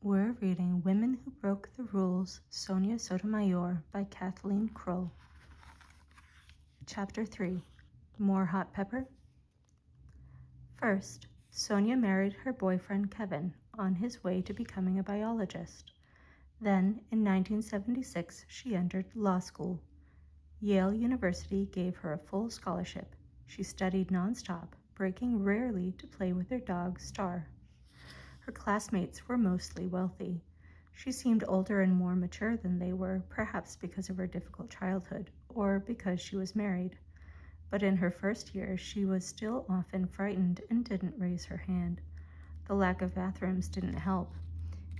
We're reading Women Who Broke the Rules, Sonia Sotomayor by Kathleen Kroll. Chapter 3. More Hot Pepper? First, Sonia married her boyfriend Kevin on his way to becoming a biologist. Then, in 1976, she entered law school. Yale University gave her a full scholarship. She studied nonstop, breaking rarely to play with her dog, Star. Her classmates were mostly wealthy. She seemed older and more mature than they were, perhaps because of her difficult childhood, or because she was married. But in her first year, she was still often frightened and didn't raise her hand. The lack of bathrooms didn't help.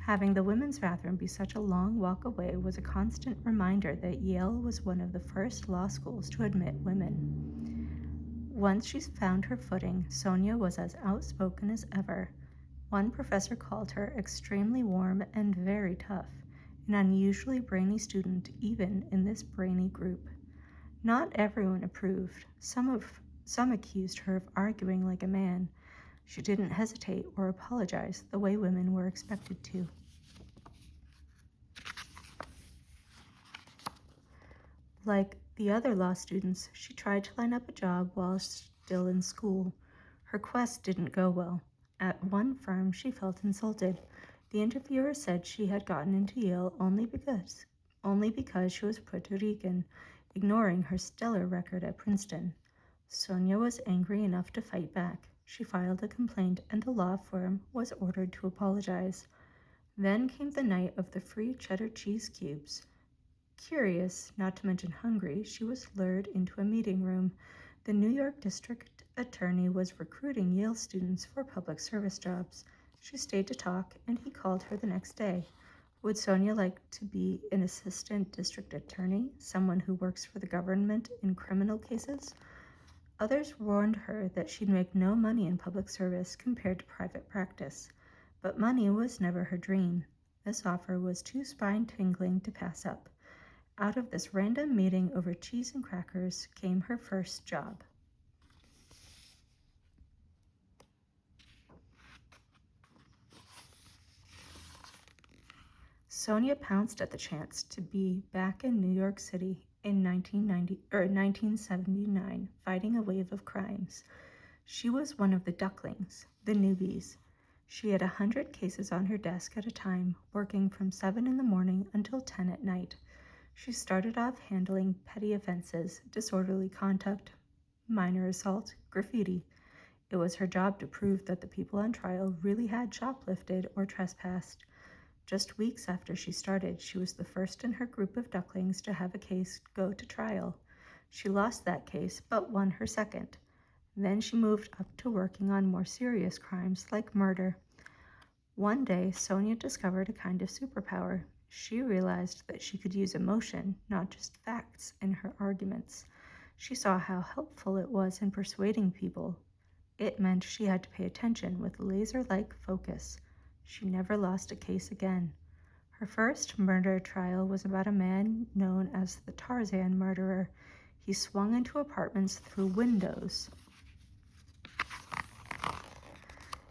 Having the women's bathroom be such a long walk away was a constant reminder that Yale was one of the first law schools to admit women. Once she found her footing, Sonia was as outspoken as ever. One professor called her extremely warm and very tough, an unusually brainy student even in this brainy group. Not everyone approved. Some accused her of arguing like a man. She didn't hesitate or apologize the way women were expected to. Like the other law students, she tried to line up a job while still in school. Her quest didn't go well. At one firm, she felt insulted. The interviewer said she had gotten into Yale only because she was Puerto Rican, ignoring her stellar record at Princeton. Sonia was angry enough to fight back. She filed a complaint, and the law firm was ordered to apologize. Then came the night of the free cheddar cheese cubes. Curious, not to mention hungry, she was lured into a meeting room. The New York District Attorney was recruiting Yale students for public service jobs. She stayed to talk, and he called her the next day. Would Sonia like to be an assistant district attorney, someone who works for the government in criminal cases? Others warned her that she'd make no money in public service compared to private practice. But money was never her dream. This offer was too spine-tingling to pass up. Out of this random meeting over cheese and crackers came her first job. Sonia pounced at the chance to be back in New York City in 1979, fighting a wave of crimes. She was one of the ducklings, the newbies. She had 100 cases on her desk at a time, working from 7 in the morning until 10 at night. She started off handling petty offenses, disorderly conduct, minor assault, graffiti. It was her job to prove that the people on trial really had shoplifted or trespassed. Just weeks after she started, she was the first in her group of ducklings to have a case go to trial. She lost that case, but won her second. Then she moved up to working on more serious crimes like murder. One day, Sonia discovered a kind of superpower. She realized that she could use emotion, not just facts, in her arguments. She saw how helpful it was in persuading people. It meant she had to pay attention with laser-like focus. She never lost a case again. Her first murder trial was about a man known as the Tarzan murderer. He swung into apartments through windows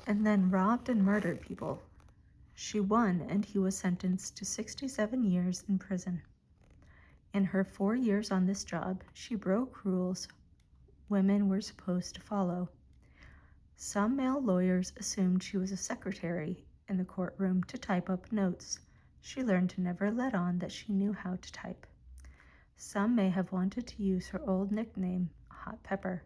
and then robbed and murdered people. She won, and he was sentenced to 67 years in prison. In her 4 years on this job, she broke rules women were supposed to follow. Some male lawyers assumed she was a secretary in the courtroom to type up notes. She learned to never let on that she knew how to type. Some may have wanted to use her old nickname, Hot Pepper.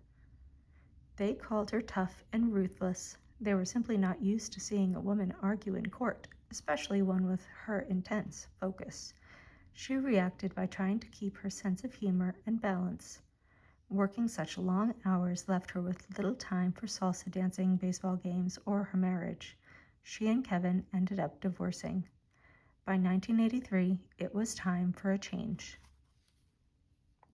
They called her tough and ruthless. They were simply not used to seeing a woman argue in court, especially one with her intense focus. She reacted by trying to keep her sense of humor and balance. Working such long hours left her with little time for salsa dancing, baseball games, or her marriage. She and Kevin ended up divorcing. By 1983, it was time for a change.